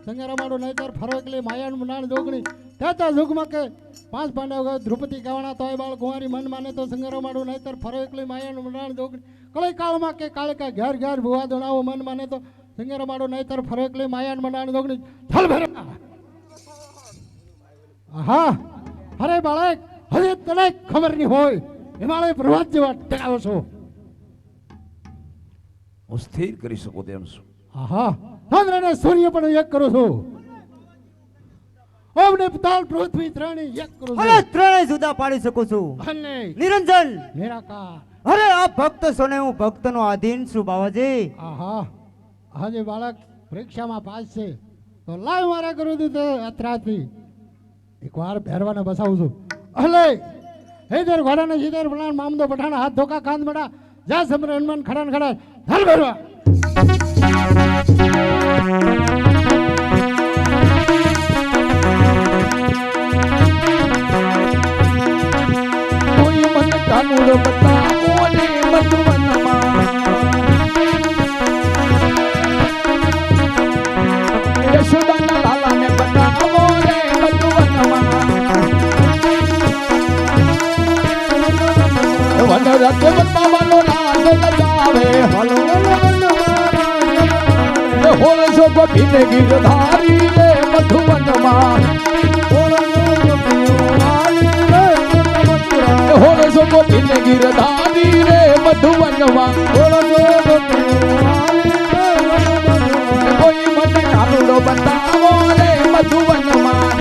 સંગારા માડો નહીતર ફરકલી માયાણ મુનાણ જોગણી તેતા યુગમાં કે પાંચ પાંડવ દ્રુપદી કવાણા તોય બાળ કુંવારી મન માને તો સંગારા માડો નહીતર ફરકલી માયાણ મુનાણ જોગણી કળઈ કાળમાં કે કાળકા ઘેર ઘેર ભુવા દોણાવો મન માને તો સંગારા માડો નહીતર ફરકલી માયાણ મુનાણ જોગણી થલ ભરા હા અરે બાળક હવે તને ખબર નહીં હોય હિમાલય પર્વત જેવા ટકાવો છો હું સ્થિર કરી શકું તેમ છું. હા ચંદ્ર અને સૂર્ય પણ એક કરો છો ઓમને તાલ પૃથ્વી ત્રણે એક કરો છો અરે ત્રણેય જુદા પાડી શકું છું અને નિરંજન નિરાકાર અરે આ ભક્ત સોને હું ભક્તનો આધીન છું બાવાજી. આહા આજે બાળક પરીક્ષામાં પાસ છે તો લાવ મારા કરું દીધું અત્રાથી એકવાર ભેરવાને બસાવું છું અલે હેદર ઘોડાને જીદર બનાન મામદો પઠાણ હાથ ધોકા કાંદ મડા જા સમર હનુમાન ખડાન ખડા ધલ ભરવા કોઈ મને કાનુડો બતાવો ને મધુવનમાં યશોદાના લાલાને બતાવો ને મધુવનમાં વનરથ બતાવવાનો રાજ લગાવે હોળસો ગોપીને ગીરધારી રે મધુવનમાં હોળસો ગોપીને ગીરધારી રે મધુવનમાં કોઈ મને કાનુડો બતાવો રે મધુવનમાં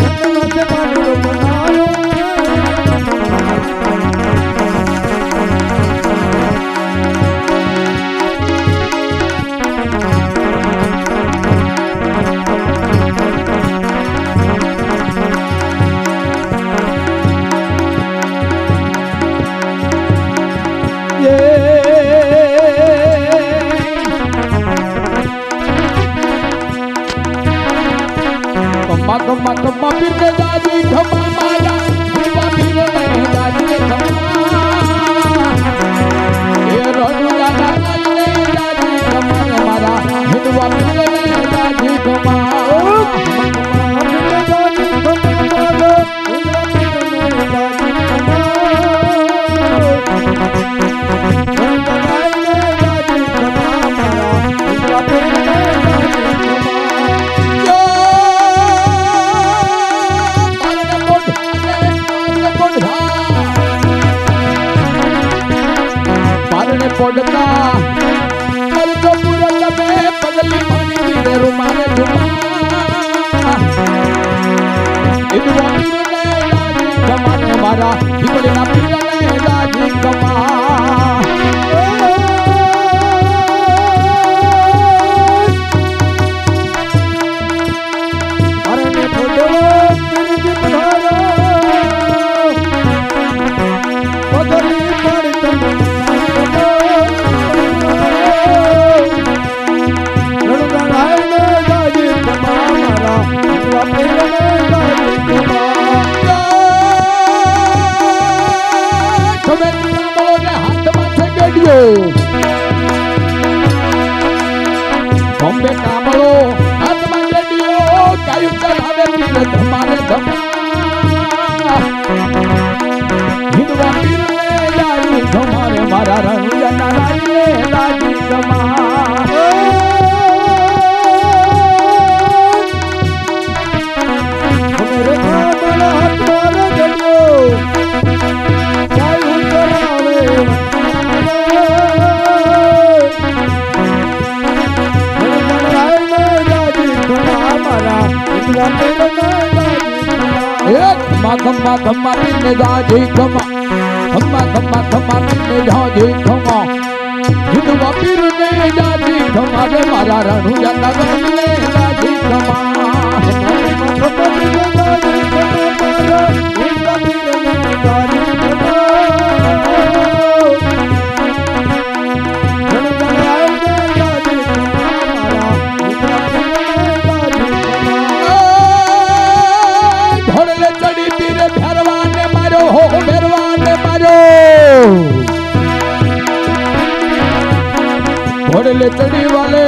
ગમ્મા ગમ્મા પીરને દાદી ગમ્મા મારા ગમ્મા પીરને દાદી ગમ્મા એ રણુ દાદા લઈને દાદી ગમ્મા મારા હિંદવા પીરને દાદી ગમ્મા પડતા કરજો પૂરા તમે પગલી પાણી પીરે રૂમાને ઝુમા ઇદવા પીરને દાદી ગમાને મારા હિમળીના પીરને દાદી ગમા અરને ફોટો પીરજી પધારો પગલી પાડી તમે બોમ્બે કામળો હાથમાં રેડિયો કાયું ચલાવે પીર ધમારે ધમા હિંદવા પીરને લાઈ ધમારે મારા રણુયા નારાયણે લાગી ગમા મેરે કામળો હાથમાં રેડિયો કાયું ચલાવે ગમ્મા ગમ્મા પીને દાદી ગમા ગમ્મા ગમ્મા ગમ્મા પીને દાદી ગમા હિંદવા પીરને દાદી ગમા રે મારા રણુયા નગરને દાદી ઘોડલે ચડી પીરે ફેરવાને માર્યો હો ફેરવાને માર્યો ઘોડલે ચડી વાલે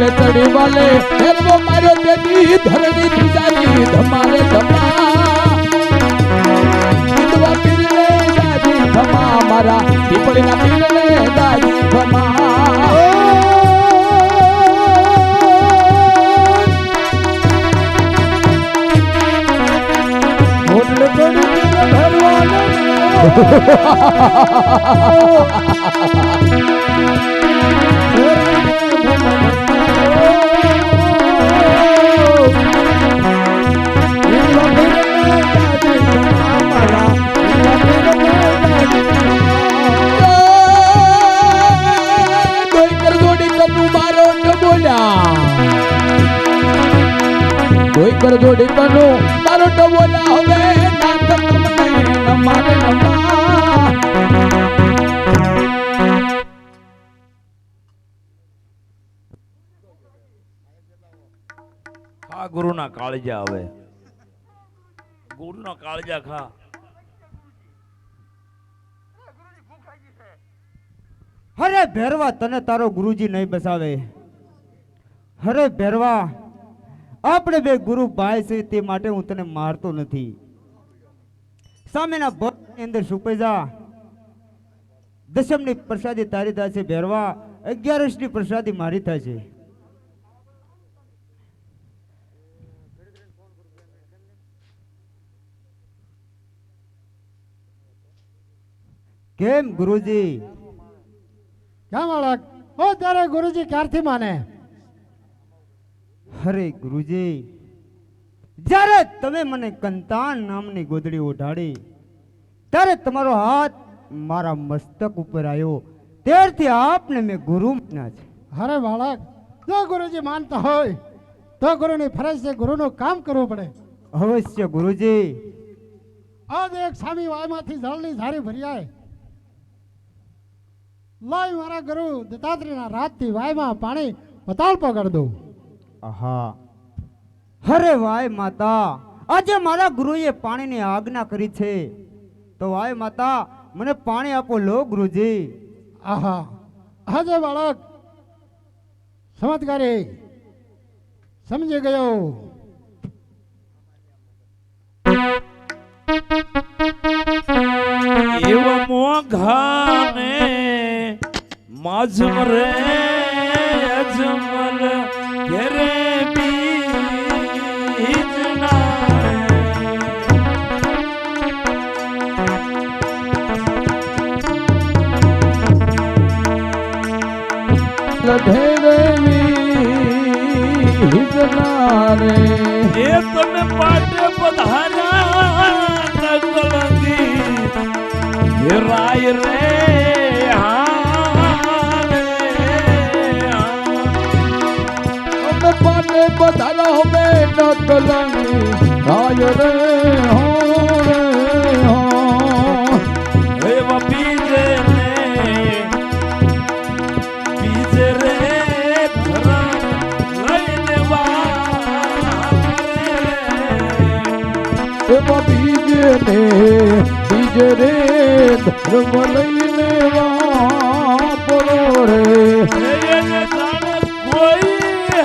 વાલે ચડી વાલે ફેરવો માર્યો તેથી ધરણી ધ્રુજાજી ધમારે ધમા વિધવા પીરને દાદી ધમા મારા પીપળીના પીરને દાદી ધમા હોટલ કરી ભરવાનો કોઈ કર જોડી કનું મારો ડબોલા હવે નાથ તમને નમારે નમા ખા ગુરુના કાળજા હવે ગુરુના કાળજા ખા અરે ભેરવા તને તારો ગુરુજી નહીં બસાવે. અરે ભેરવા આપણે બે ગુરુ ભાઈ છે તે માટે હું તને મારતો નથી. સામેના ભક્તની અંદર છુપાઈ જા. દશમની પ્રસાદી તારી થાય છે ભેરવા, 11ની પ્રસાદી મારી થાય છે. કેમ ગુરુજી? ક્યાં બાળક? ઓ તારે ગુરુજી ક્યારથી માને? અરે ગુરુજી, જ્યારે તમે મને કંતાન નામની ગોદડી ઉઠાડી ત્યારે તમારો હાથ મારા મસ્તક ઉપર આવ્યો, ત્યારથી આપને મેં ગુરુ માન્યા છે. અરે બાળક, જો ગુરુજી માનતા હોય તો ગુરુની ફરજ છે, ગુરુનું કામ કરવું પડે. અવશ્ય ગુરુજી. આજ એક સામી વાયમાંથી જળની ધારી ભર્યાય લાઈ મારા ગુરુ દત્તાત્રેયના રાતથી વાયમાં પાણી પતાળ પકડ દઉં. આહા, અરે વાય માતા, આજે મારા ગુરુએ પાણીની આજ્ઞા કરી છે, તો વાય માતા મને પાણી આપો લો ગુરુજી. આહા, આજે બાળક ચમત્કારી સમજી ગયો. એવા મોઘાને માજમ રે અજમલ ઘેરે બીજના એ તમે પાટે પધાર્યા નકલંદી એ રાય રે પાને બધાનો હવે નકલંગી રાય રે હો રે હો એવા બીજે રે ધરમ લઈને એમાં બીજે રે ધર્મ લઈને વાપરો રે કોઈ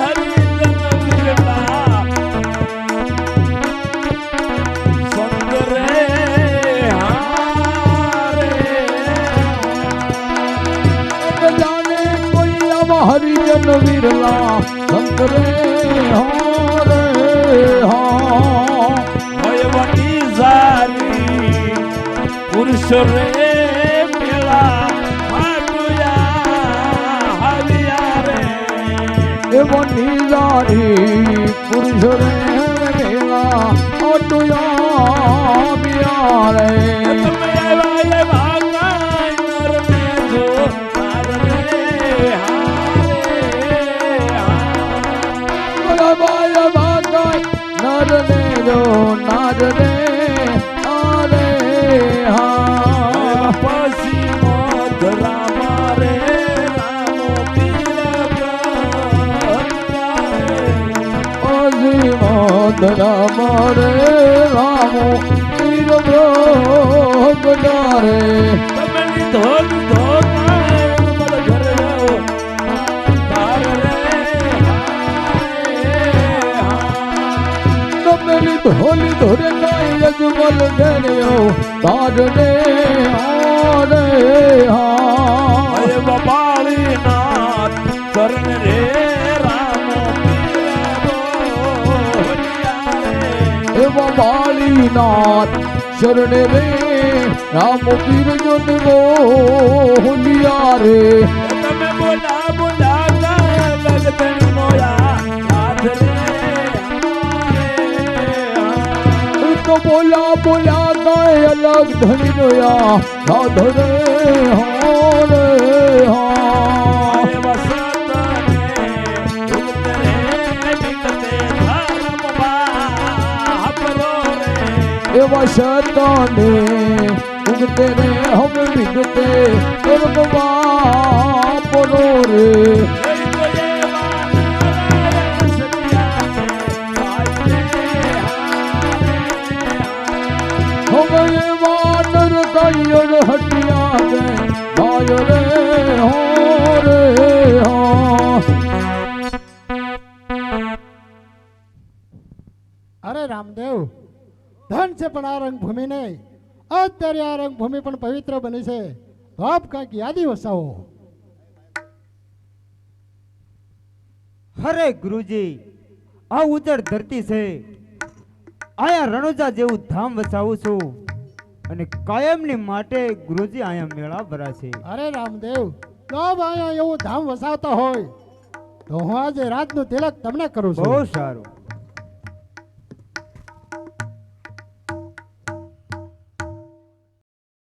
હરિજન વિરલા સંત રે હારે જાણે કોઈ આવા હરિજન વિરલા સંત રે હો રે હા ભયવતી ઝારી પુરુષ રે મેળા હાટુયા હરિયા રે એવો નિજારી પુરુષ રે મેલા ઓટુયા બિયારે તમે આવ્યા એવા નર ને જો હાર રે હારે બાય બાગાય નર ને રો નાર રે આરે હા પછી મોધરા મારે રામો પીર ધરા મારે રામો પીર બ્રહ્મડારે તમે ધોલ ધોલ મલ ઘર તાર રે હોલી ધોરે કાઈ અજમલ ઘેર્યો તારને આરે હા અરે બાપાળી નાથ ચરણ રે રામ એવા બાળીનાથ શરણે રે રામ પીર જોન બોલિયા રે તમે બોલા બોલા લગતણ મોયા હાથ રે તો બોલા બોલા કાય અલગ ધણી નોયા સાધ રે હા રે હા અરે વસંતને ઉગતરે નિકતે ધર્મ બાપરો રે એવા શતાને ઉગતે રે હમ વિગતે કર્મ બાપરો રે હવે વાનર કૈયર હટિયા રે ભાય રે હો રે હા અરે રામદેવ ધન છે પણ આ રંગભૂમિ નહીં. અત્યારે આ રંગભૂમિ પણ પવિત્ર બની છે. તો આપ કાંઈક યાદી વસાવો. હરે ગુરુજી, આ ઉજળ ધરતી છે, આયા રણુજા જેવું ધામ વસાવું છું અને કાયમની માટે ગુરુજી આયા મેળા ભરાશે. અરે રામદેવ, તો આપ અહીંયા એવું ધામ વસાવતા હોય તો હું આજે રાતનું તિલક તમને કરું છું. બહુ સારું.